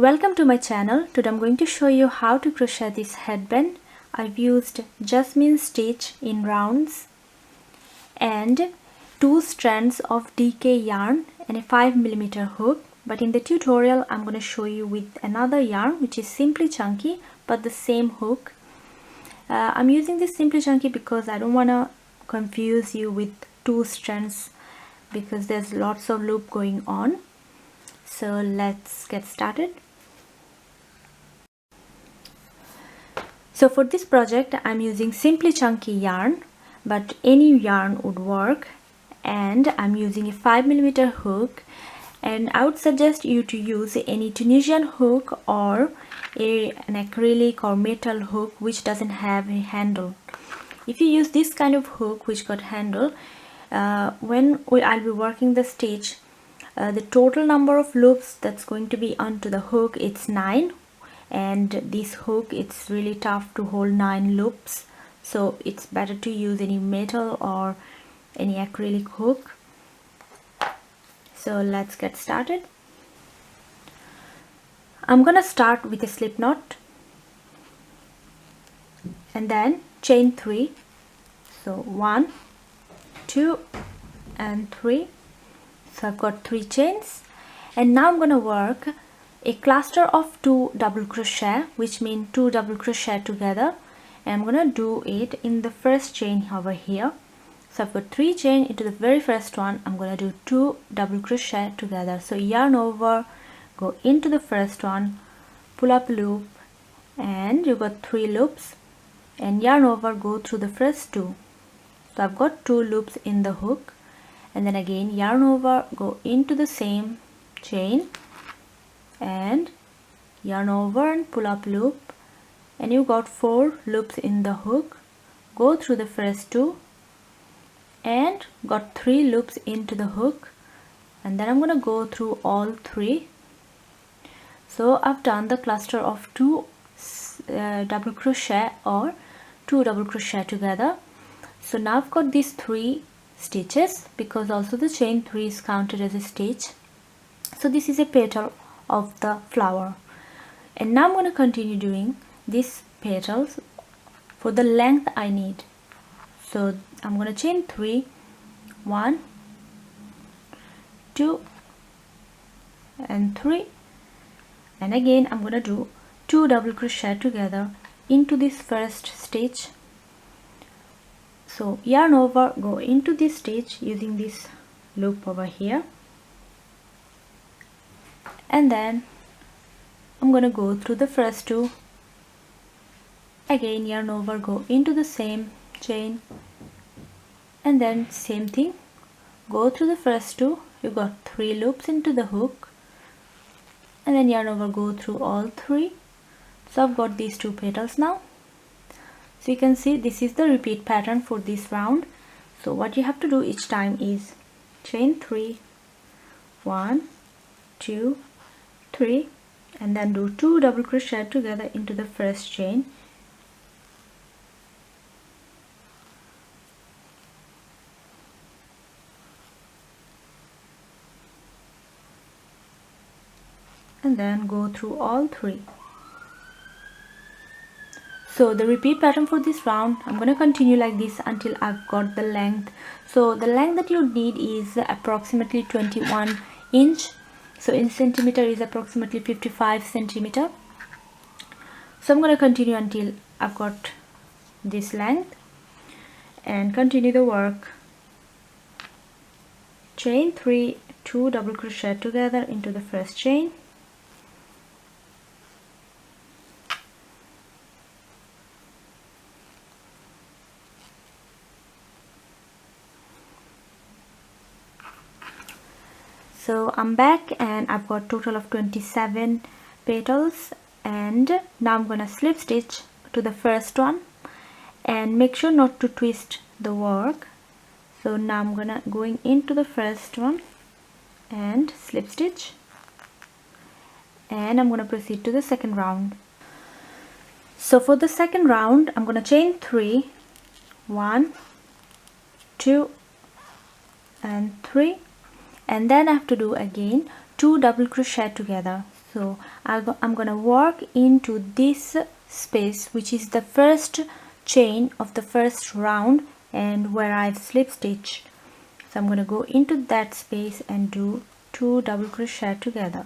Welcome to my channel. Today I'm going to show you how to crochet this headband. I've used Jasmine stitch in rounds and 2 strands of DK yarn and a 5mm hook, but in the tutorial I'm going to show you with another yarn which is Simply Chunky but the same hook. I'm using this Simply Chunky because I don't want to confuse you with 2 strands because there's lots of loop going on. So let's get started. So for this project I'm using Simply Chunky yarn, but any yarn would work, and I'm using a 5mm hook, and I would suggest you to use any Tunisian hook or an acrylic or metal hook which doesn't have a handle. If you use this kind of hook which got handle, when I'll be working the stitch, the total number of loops that's going to be onto the hook, it's 9, and this hook, it's really tough to hold 9 loops, so it's better to use any metal or any acrylic hook. So let's get started. I'm gonna start with a slip knot and then chain 3. So 1, 2 and 3. So I've got 3 chains, and now I'm going to work a cluster of 2 double crochet, which means 2 double crochet together, and I'm going to do it in the first chain over here. So I've got 3 chain. Into the very first one I'm going to do 2 double crochet together. So yarn over, go into the first one, pull up loop, and you've got 3 loops, and yarn over, go through the first 2. So I've got 2 loops in the hook, and then again yarn over, go into the same chain and yarn over and pull up loop, and you got 4 loops in the hook, go through the first 2 and got 3 loops into the hook, and then I'm going to go through all 3. So I've done the cluster of 2 double crochet or 2 double crochet together. So now I've got these 3 stitches because also the chain 3 is counted as a stitch. So this is a petal of the flower, and now I'm going to continue doing these petals for the length I need. So I'm going to chain 3, 1, 2 and 3, and again I'm going to do 2 double crochet together into this first stitch. So yarn over, go into this stitch using this loop over here, and then I'm going to go through the first 2, again yarn over, go into the same chain, and then same thing, go through the first 2, you got 3 loops into the hook, and then yarn over, go through all 3. So I've got these 2 petals now. So you can see this is the repeat pattern for this round. So what you have to do each time is chain 3, 1, 2, 3, and then do 2 double crochet together into the first chain, and then go through all 3. So the repeat pattern for this round, I'm going to continue like this until I've got the length. So the length that you need is approximately 21 inch. So in centimeter is approximately 55 centimeter. So I'm going to continue until I've got this length and continue the work. Chain 3, 2 double crochet together into the first chain, so I'm back and I've got total of 27 petals, and now I'm gonna slip stitch to the first one and make sure not to twist the work. So now I'm gonna going into the first one and slip stitch, and I'm gonna proceed to the second round. So for the second round I'm gonna chain 3, 1, 2 and 3, and then I have to do again 2 double crochet together. So I'm gonna work into this space, which is the first chain of the first round and where I've slip stitched. So I'm gonna go into that space and do 2 double crochet together.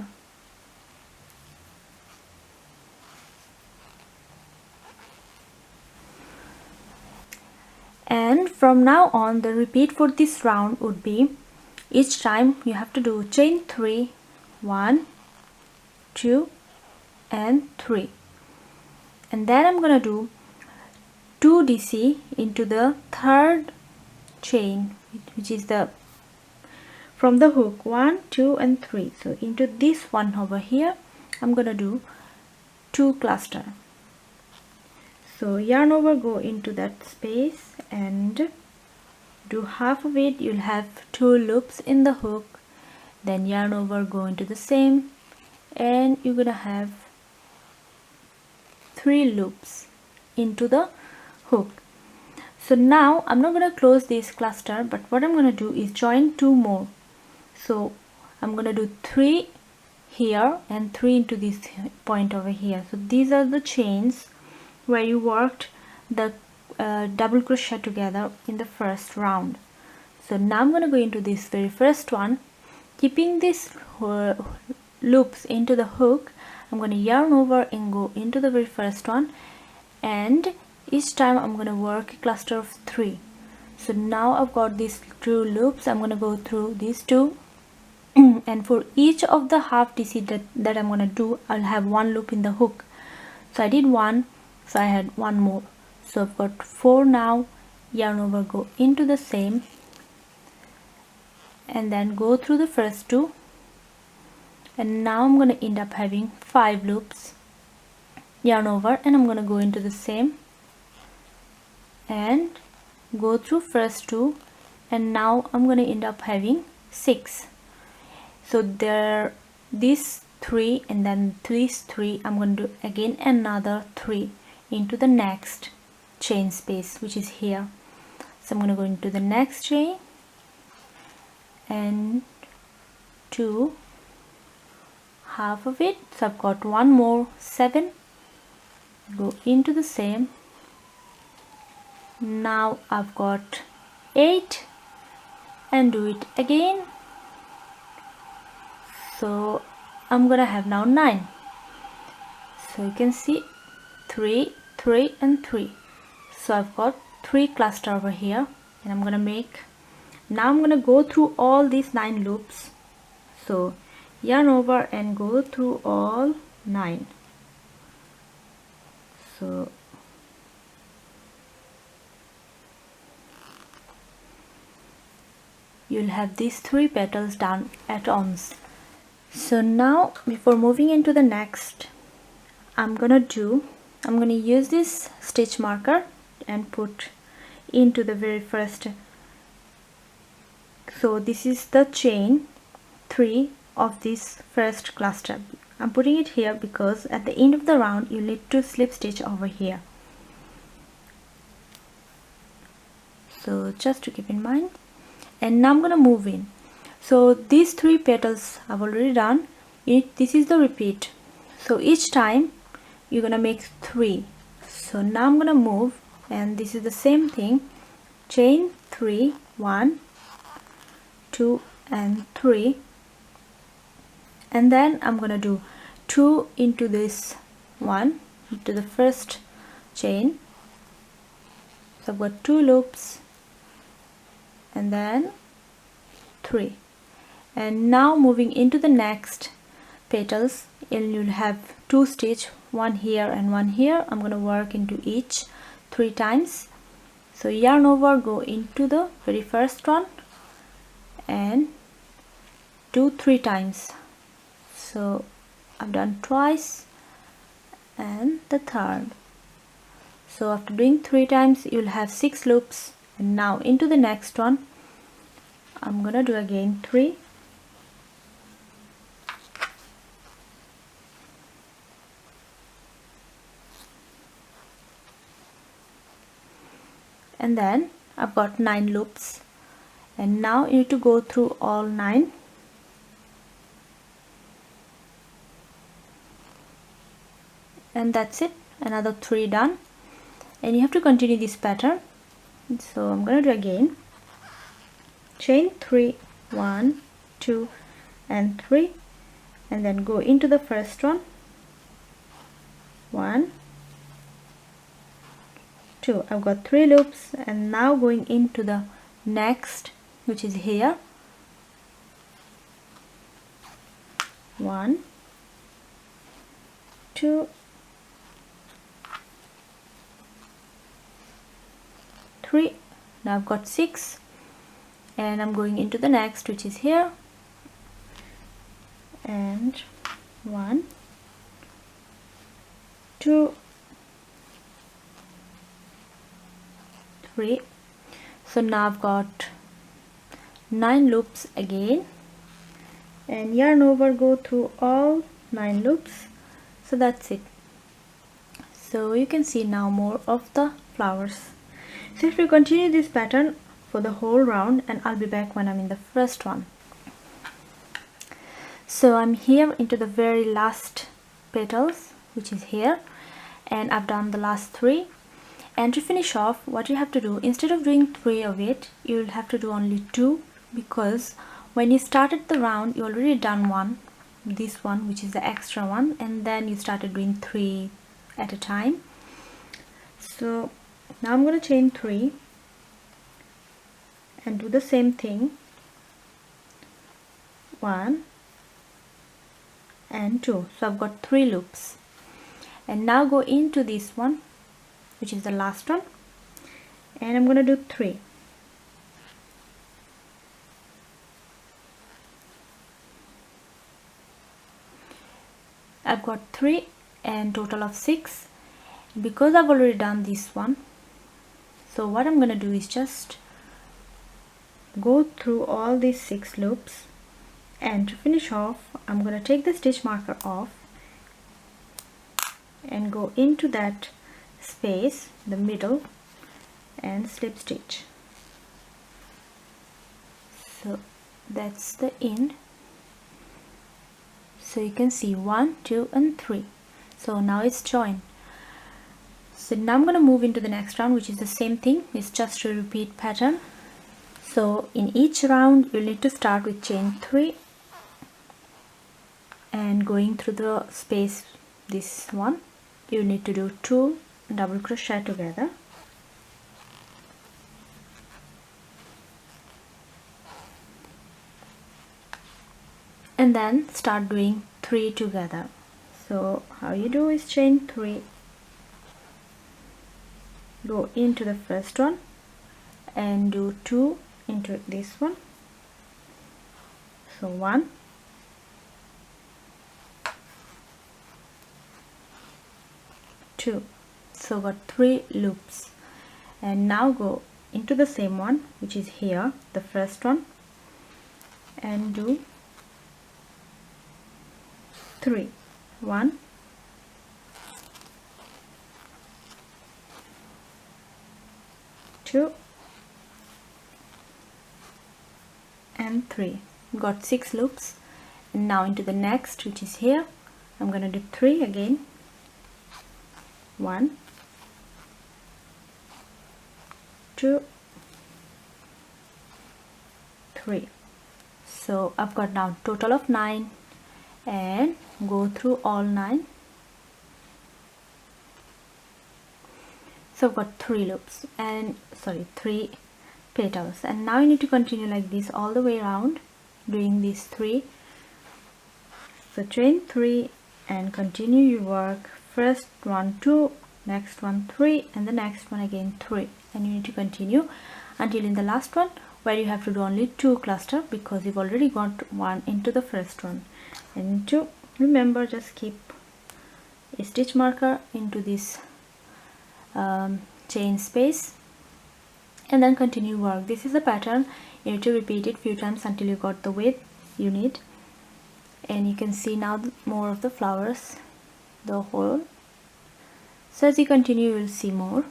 And from now on, the repeat for this round would be, each time you have to do chain 3, 1, 2 and 3, and then I'm gonna do 2 DC into the third chain, which is the from the hook 1, 2 and 3. So into this one over here I'm gonna do 2 cluster. So yarn over, go into that space and do half of it. You'll have 2 loops in the hook, then yarn over, go into the same, and you're gonna have 3 loops into the hook. So now I'm not gonna close this cluster, but what I'm gonna do is join 2 more. So I'm gonna do 3 here and 3 into this point over here. So these are the chains where you worked the double crochet together in the first round. So now I'm going to go into this very first one, keeping these loops into the hook. I'm going to yarn over and go into the very first one, and each time I'm going to work a cluster of 3. So now I've got these 2 loops. I'm going to go through these 2 and for each of the half DC that I'm going to do, I'll have 1 loop in the hook. So I did 1, so I had 1 more, so I've got 4 now. Yarn over, go into the same, and then go through the first 2, and now I'm going to end up having 5 loops. Yarn over, and I'm going to go into the same and go through first 2, and now I'm going to end up having 6. So there these 3 and then these 3, I'm going to do again another 3 into the next chain space, which is here. So I'm going to go into the next chain and do half of it. So I've got 1 more, 7, go into the same. Now I've got 8 and do it again. So I'm gonna have now 9. So you can see 3, 3 and 3. So I've got 3 cluster over here, and I'm gonna make, now I'm gonna go through all these 9 loops. So yarn over and go through all 9. So you'll have these 3 petals done at once. So now, before moving into the next, I'm gonna use this stitch marker and put into the very first. So this is the chain 3 of this first cluster. I'm putting it here because at the end of the round you need to slip stitch over here. So just to keep in mind. And now I'm gonna move in. So these 3 petals I've already done. This is the repeat. So each time you're gonna make 3. So now I'm gonna move, and this is the same thing. Chain 3, 1, 2 and 3, and then I'm gonna do 2 into this one, into the first chain. So I've got 2 loops and then 3, and now moving into the next petals, and you'll have 2 stitch, one here and one here. I'm going to work into each 3 times. So yarn over, go into the very first one and do 3 times. So I've done twice and the third. So after doing 3 times you'll have 6 loops, and now into the next one I'm gonna do again 3, and then I've got 9 loops, and now you need to go through all 9. and that's it, another 3 done. And you have to continue this pattern. So I'm gonna do again, chain 3, 1, 2 and 3, and then go into the first one, 1, 2. I've got 3 loops, and now going into the next, which is here, 1, 2, 3. Now I've got 6, and I'm going into the next, which is here, and 1, 2, 3. So now I've got 9 loops again, and yarn over, go through all 9 loops. So that's it. So you can see now more of the flowers. So if we continue this pattern for the whole round, and I'll be back when I'm in the first one. So I'm here into the very last petals, which is here, and I've done the last 3. And to finish off, what you have to do, instead of doing 3 of it, you'll have to do only 2, because when you started the round, you already done one, this one, which is the extra one, and then you started doing 3 at a time. So now I'm going to chain 3 and do the same thing, 1 and 2. So I've got 3 loops, and now go into this one, which is the last one, and I'm going to do 3. I've got 3 and total of 6, because I've already done this one. So what I'm going to do is just go through all these 6 loops, and to finish off, I'm going to take the stitch marker off and go into that space, the middle, and slip stitch. So that's the end. So you can see 1, 2 and 3. So now it's joined. So now I'm going to move into the next round, which is the same thing. It's just a repeat pattern. So in each round you'll need to start with chain 3 and going through the space, this one, you need to do 2 double crochet together, and then start doing 3 together. So how you do is chain 3, go into the first one and do 2 into this one. So 1, 2. So got 3 loops, and now go into the same one, which is here, the first one, and do 3. 1, 2 and 3. Got 6 loops, and now into the next, which is here, I'm going to do 3 again. 1, 2, 3. So I've got now total of 9, and go through all 9. So I've got 3 loops, and 3 petals, and now you need to continue like this all the way around, doing these 3. So chain 3 and continue your work. First one 2, next one 3, and the next one again 3, and you need to continue until in the last one, where you have to do only 2 cluster, because you've already got 1 into the first one. And 2, remember, just keep a stitch marker into this chain space, and then continue work. This is the pattern. You need to repeat it few times until you got the width you need, and you can see now more of the flowers, the whole. So as you continue, you will see more.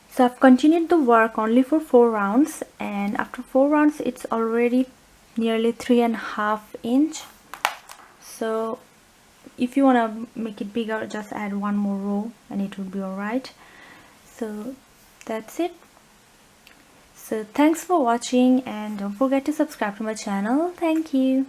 So I've continued the work only for 4 rounds, and after 4 rounds it's already nearly 3.5 inch. So if you want to make it bigger, just add one more row and it will be alright. So that's it. So thanks for watching, and don't forget to subscribe to my channel. Thank you.